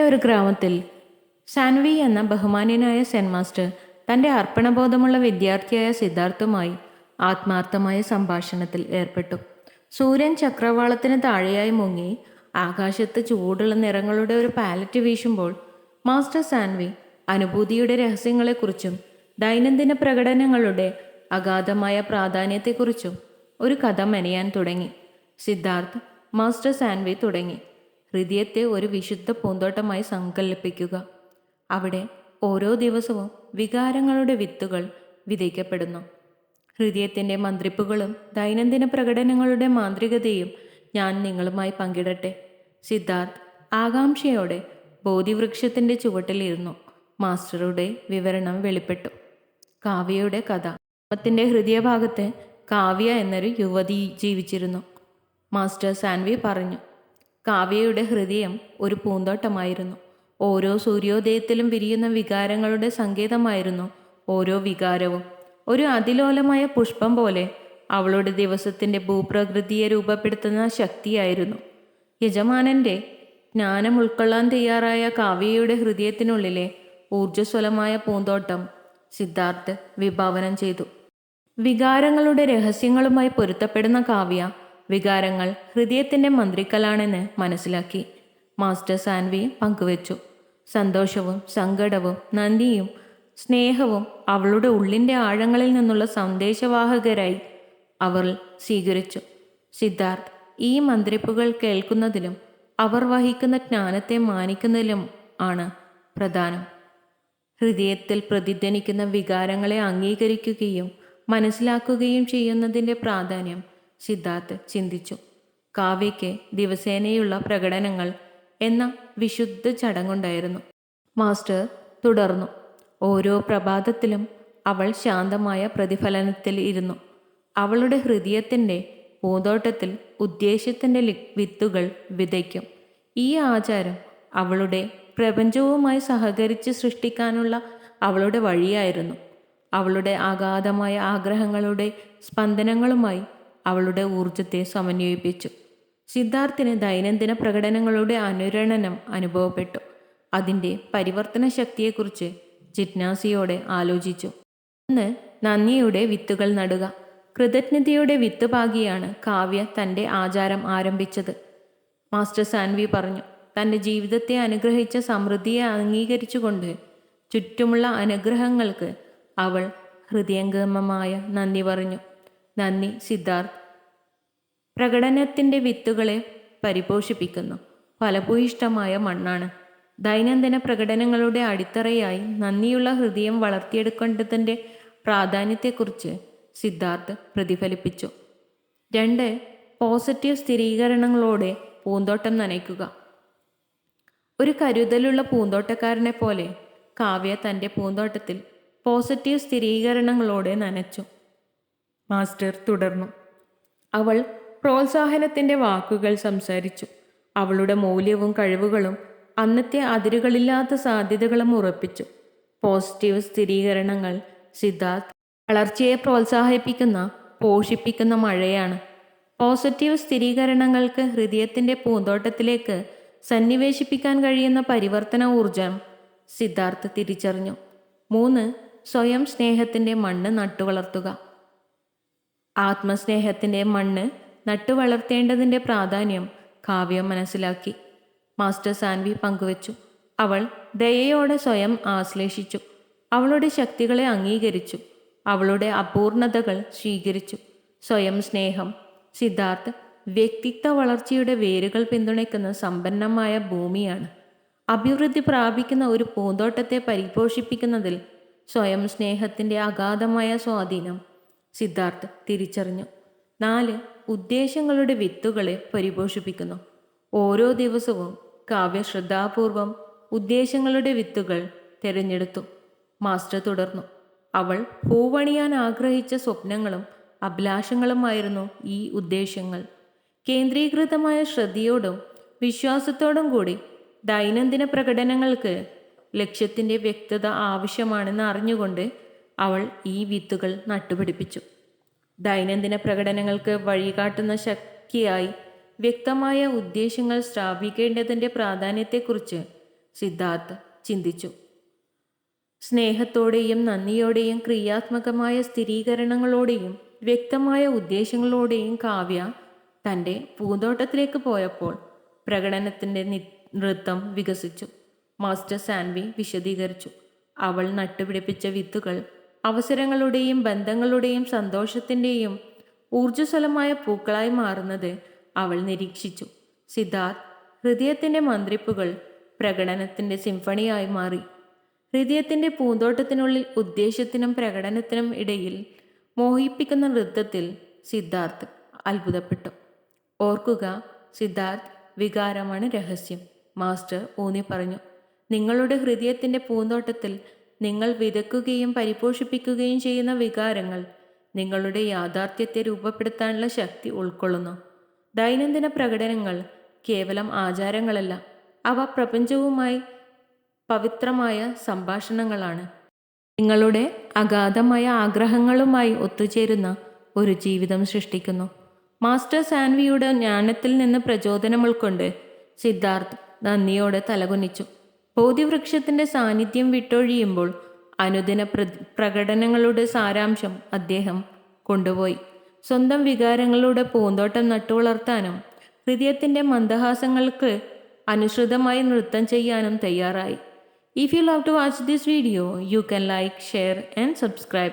ഒരു ഗ്രാമത്തിൽ സാൻവി എന്ന ബഹുമാന്യനായ സെൻ മാസ്റ്റർ തൻ്റെ അർപ്പണബോധമുള്ള വിദ്യാർത്ഥിയായ സിദ്ധാർത്ഥുമായി ആത്മാർത്ഥമായ സംഭാഷണത്തിൽ ഏർപ്പെട്ടു. സൂര്യൻ ചക്രവാളത്തിന് താഴെയായി മുങ്ങി ആകാശത്ത് ചൂടുള്ള നിറങ്ങളുടെ ഒരു പാലറ്റ് വീശുമ്പോൾ മാസ്റ്റർ സാൻവി അനുഭൂതിയുടെ രഹസ്യങ്ങളെക്കുറിച്ചും ദൈനംദിന പ്രകടനങ്ങളുടെ അഗാധമായ പ്രാധാന്യത്തെക്കുറിച്ചും ഒരു കഥ മെനയാൻ തുടങ്ങി. സിദ്ധാർത്ഥ് മാസ്റ്റർ സാൻവി തുടങ്ങി. ഹൃദയത്തെ ഒരു വിശുദ്ധ പൂന്തോട്ടമായി സങ്കല്പിക്കുക. അവിടെ ഓരോ ദിവസവും വികാരങ്ങളുടെ വിത്തുകൾ വിതയ്ക്കപ്പെടുന്നു. ഹൃദയത്തിൻ്റെ മന്ത്രിപ്പുകളും ദൈനംദിന പ്രകടനങ്ങളുടെ മാന്ത്രികതയും ഞാൻ നിങ്ങളുമായി പങ്കിടട്ടെ. സിദ്ധാർത്ഥ് ആകാംക്ഷയോടെ ബോധിവൃക്ഷത്തിൻ്റെ ചുവട്ടിലിരുന്നു. മാസ്റ്ററുടെ വിവരണം വെളിപ്പെട്ടു. കാവ്യയുടെ കഥ. ത്തിൻ്റെ ഹൃദയഭാഗത്ത് കാവ്യ എന്നൊരു യുവതി ജീവിച്ചിരുന്നു. മാസ്റ്റർ സാൻവി പറഞ്ഞു. കാവ്യയുടെ ഹൃദയം ഒരു പൂന്തോട്ടമായിരുന്നു. ഓരോ സൂര്യോദയത്തിലും വിരിയുന്ന വികാരങ്ങളുടെ സങ്കേതമായിരുന്നു ഓരോ വികാരവും. ഒരു അതിലോലമായ പുഷ്പം പോലെ അവളുടെ ദിവസത്തിൻ്റെ ഭൂപ്രകൃതിയെ രൂപപ്പെടുത്തുന്ന ശക്തിയായിരുന്നു. യജമാനൻ്റെ ജ്ഞാനം ഉൾക്കൊള്ളാൻ തയ്യാറായ കാവ്യയുടെ ഹൃദയത്തിനുള്ളിലെ ഊർജ്ജസ്വലമായ പൂന്തോട്ടം സിദ്ധാർത്ഥ് വിഭാവനം ചെയ്തു. വികാരങ്ങളുടെ രഹസ്യങ്ങളുമായി പൊരുത്തപ്പെടുന്ന കാവ്യ വികാരങ്ങൾ ഹൃദയത്തിൻ്റെ മന്ത്രിക്കലാണെന്ന് മനസ്സിലാക്കി. മാസ്റ്റർ സാൻവി പങ്കുവച്ചു. സന്തോഷവും സങ്കടവും നന്ദിയും സ്നേഹവും അവളുടെ ഉള്ളിൻ്റെ ആഴങ്ങളിൽ നിന്നുള്ള സന്ദേശവാഹകരായി അവർ സ്വീകരിച്ചു. സിദ്ധാർത്ഥ് ഈ മന്ത്രിപ്പുകൾ കേൾക്കുന്നതിലും അവർ വഹിക്കുന്ന ജ്ഞാനത്തെ മാനിക്കുന്നതിലും ആണ് പ്രധാനം. ഹൃദയത്തിൽ പ്രതിധ്വനിക്കുന്ന വികാരങ്ങളെ അംഗീകരിക്കുകയും മനസ്സിലാക്കുകയും ചെയ്യുന്നതിൻ്റെ പ്രാധാന്യം സിദ്ധാർത്ഥ് ചിന്തിച്ചു. കാവ്യയ്ക്ക് ദിവസേനയുള്ള പ്രകടനങ്ങൾ എന്ന വിശുദ്ധ ചടങ്ങുണ്ടായിരുന്നു. മാസ്റ്റർ തുടർന്നു. ഓരോ പ്രഭാതത്തിലും അവൾ ശാന്തമായ പ്രതിഫലനത്തിൽ ഇരുന്നു. അവളുടെ ഹൃദയത്തിൻ്റെ പൂന്തോട്ടത്തിൽ ഉദ്ദേശ്യത്തിൻ്റെ വിത്തുകൾ വിതയ്ക്കും. ഈ ആചാരം അവളുടെ പ്രപഞ്ചവുമായി സഹകരിച്ച് സൃഷ്ടിക്കാനുള്ള അവളുടെ വഴിയായിരുന്നു. അവളുടെ അഗാധമായ ആഗ്രഹങ്ങളുടെ സ്പന്ദനങ്ങളുമായി അവളുടെ ഊർജത്തെ സമന്വയിപ്പിച്ചു. സിദ്ധാർത്ഥിന് ദൈനംദിന പ്രകടനങ്ങളുടെ അനുരണനം അനുഭവപ്പെട്ടു. അതിൻ്റെ പരിവർത്തന ശക്തിയെക്കുറിച്ച് ജിജ്ഞാസയോടെ ആലോചിച്ചു. ഒന്ന്, നന്ദിയുടെ വിത്തുകൾ നടുക. കൃതജ്ഞതയുടെ വിത്ത് പാകിയാണ് കാവ്യ തൻ്റെ ആചാരം ആരംഭിച്ചത്. മാസ്റ്റർ സാൻവി പറഞ്ഞു. തൻ്റെ ജീവിതത്തെ അനുഗ്രഹിച്ച സമൃദ്ധിയെ അംഗീകരിച്ചുകൊണ്ട് ചുറ്റുമുള്ള അനുഗ്രഹങ്ങൾക്ക് അവൾ ഹൃദയംഗമമായ നന്ദി പറഞ്ഞു. നന്ദി സിദ്ധാർത്ഥ് പ്രകടനത്തിൻ്റെ വിത്തുകളെ പരിപോഷിപ്പിക്കുന്നു. ഫലഭൂയിഷ്ടമായ മണ്ണാണ്. ദൈനംദിന പ്രകടനങ്ങളുടെ അടിത്തറയായി നന്ദിയുള്ള ഹൃദയം വളർത്തിയെടുക്കേണ്ടതിൻ്റെ പ്രാധാന്യത്തെക്കുറിച്ച് സിദ്ധാർത്ഥ് പ്രതിഫലിപ്പിച്ചു. 2, പോസിറ്റീവ് സ്ഥിരീകരണങ്ങളോടെ പൂന്തോട്ടം നനയ്ക്കുക. ഒരു കരുതലുള്ള പൂന്തോട്ടക്കാരനെ പോലെ കാവ്യ തൻ്റെ പൂന്തോട്ടത്തിൽ പോസിറ്റീവ് സ്ഥിരീകരണങ്ങളോടെ നനച്ചു. മാസ്റ്റർ തുടർന്നു. അവൾ പ്രോത്സാഹനത്തിൻ്റെ വാക്കുകൾ സംസാരിച്ചു. അവളുടെ മൂല്യവും കഴിവുകളും അന്നത്തെ അതിരുകളില്ലാത്ത സാധ്യതകളും ഉറപ്പിച്ചു. പോസിറ്റീവ് സ്ഥിരീകരണങ്ങൾ സിദ്ധാർത്ഥ് വളർച്ചയെ പ്രോത്സാഹിപ്പിക്കുന്ന പോഷിപ്പിക്കുന്ന മഴയാണ്. പോസിറ്റീവ് സ്ഥിരീകരണങ്ങൾക്ക് ഹൃദയത്തിൻ്റെ പൂന്തോട്ടത്തിലേക്ക് സന്നിവേശിപ്പിക്കാൻ കഴിയുന്ന പരിവർത്തന ഊർജം സിദ്ധാർത്ഥ് തിരിച്ചറിഞ്ഞു. 3, സ്വയം സ്നേഹത്തിൻ്റെ മണ്ണ് നട്ടുവളർത്തുക. ആത്മസ്നേഹത്തിൻ്റെ മണ്ണ് നട്ടുവളർത്തേണ്ടതിൻ്റെ പ്രാധാന്യം കാവ്യ മനസ്സിലാക്കി. മാസ്റ്റർ സാൻവി പങ്കുവച്ചു. അവൾ ദയയോടെ സ്വയം ആശ്ലേഷിച്ചു. അവളുടെ ശക്തികളെ അംഗീകരിച്ചു. അവളുടെ അപൂർണതകൾ സ്വീകരിച്ചു. സ്വയം സ്നേഹം സിദ്ധാർത്ഥ് വ്യക്തിത്വ വളർച്ചയുടെ വേരുകൾ പിന്തുണയ്ക്കുന്ന സമ്പന്നമായ ഭൂമിയാണ്. അഭിവൃദ്ധി പ്രാപിക്കുന്ന ഒരു പൂന്തോട്ടത്തെ പരിപോഷിപ്പിക്കുന്നതിൽ സ്വയം സ്നേഹത്തിൻ്റെ അഗാധമായ സ്വാധീനം സിദ്ധാർത്ഥ് തിരിച്ചറിഞ്ഞു. 4, ഉദ്ദേശങ്ങളുടെ വിത്തുകളെ പരിപോഷിപ്പിക്കുന്നു. ഓരോ ദിവസവും കാവ്യ ശ്രദ്ധാപൂർവം ഉദ്ദേശങ്ങളുടെ വിത്തുകൾ തിരഞ്ഞെടുത്തു. മാസ്റ്റർ തുടർന്നു. അവൾ പൂവണിയാൻ ആഗ്രഹിച്ച സ്വപ്നങ്ങളും അഭിലാഷങ്ങളുമായിരുന്നു ഈ ഉദ്ദേശ്യങ്ങൾ. കേന്ദ്രീകൃതമായ ശ്രദ്ധയോടും വിശ്വാസത്തോടും കൂടി ദൈനംദിന പ്രകടനങ്ങൾക്ക് ലക്ഷ്യത്തിൻ്റെ വ്യക്തത ആവശ്യമാണെന്ന് അറിഞ്ഞുകൊണ്ട് അവൾ ഈ വിത്തുകൾ നട്ടുപിടിപ്പിച്ചു. ദൈനംദിന പ്രകടനങ്ങൾക്ക് വഴികാട്ടുന്ന ശക്തിയായി വ്യക്തമായ ഉദ്ദേശ്യങ്ങൾ സ്ഥാപിക്കേണ്ടതിൻ്റെ പ്രാധാന്യത്തെക്കുറിച്ച് സിദ്ധാർത്ഥ് ചിന്തിച്ചു. സ്നേഹത്തോടെയും നന്ദിയോടെയും ക്രിയാത്മകമായ സ്ഥിരീകരണങ്ങളോടെയും വ്യക്തമായ ഉദ്ദേശങ്ങളോടെയും കാവ്യ തൻ്റെ പൂന്തോട്ടത്തിലേക്ക് പോയപ്പോൾ പ്രകടനത്തിൻ്റെ നൃത്തം വികസിച്ചു. മാസ്റ്റർ സാൻവി വിശദീകരിച്ചു. അവൾ നട്ടുപിടിപ്പിച്ച വിത്തുകൾ അവസരങ്ങളുടെയും ബന്ധങ്ങളുടെയും സന്തോഷത്തിൻ്റെയും ഊർജ്ജസ്വലമായ പൂക്കളായി മാറുന്നത് അവൾ നിരീക്ഷിച്ചു. സിദ്ധാർത്ഥ് ഹൃദയത്തിൻ്റെ മന്ത്രിപ്പുകൾ പ്രകടനത്തിൻ്റെ സിംഫണിയായി മാറി. ഹൃദയത്തിൻ്റെ പൂന്തോട്ടത്തിനുള്ളിൽ ഉദ്ദേശ്യത്തിനും പ്രകടനത്തിനും ഇടയിൽ മോഹിപ്പിക്കുന്ന നൃത്തത്തിൽ സിദ്ധാർത്ഥ് അത്ഭുതപ്പെട്ടു. ഓർക്കുക സിദ്ധാർത്ഥ്, വികാരമാണ് രഹസ്യം, മാസ്റ്റർ ഊന്നി പറഞ്ഞു. നിങ്ങളുടെ ഹൃദയത്തിൻ്റെ പൂന്തോട്ടത്തിൽ നിങ്ങൾ വിതയ്ക്കുകയും പരിപോഷിപ്പിക്കുകയും ചെയ്യുന്ന വികാരങ്ങൾ നിങ്ങളുടെ യാഥാർത്ഥ്യത്തെ രൂപപ്പെടുത്താനുള്ള ശക്തി ഉൾക്കൊള്ളുന്നു. ദൈനംദിന പ്രകടനങ്ങൾ കേവലം ആചാരങ്ങളല്ല, അവ പ്രപഞ്ചവുമായി പവിത്രമായ സംഭാഷണങ്ങളാണ്. നിങ്ങളുടെ അഗാധമായ ആഗ്രഹങ്ങളുമായി ഒത്തുചേരുന്ന ഒരു ജീവിതം സൃഷ്ടിക്കുന്നു. മാസ്റ്റർ സാൻവിയുടെ ജ്ഞാനത്തിൽ നിന്ന് പ്രചോദനം ഉൾക്കൊണ്ട് സിദ്ധാർത്ഥ് നന്ദിയോടെ തലകുനിച്ചു. ബോധിവൃക്ഷത്തിൻ്റെ സാന്നിധ്യം വിട്ടൊഴിയുമ്പോൾ അനുദിന പ്രകടനങ്ങളുടെ സാരാംശം അദ്ദേഹം കൊണ്ടുപോയി. സ്വന്തം വികാരങ്ങളുടെ പൂന്തോട്ടം നട്ടുവളർത്താനും ഹൃദയത്തിൻ്റെ മന്ദഹാസങ്ങൾക്ക് അനുസൃതമായി നൃത്തം ചെയ്യാനും തയ്യാറായി. If you love to watch this video, you can like, share and subscribe.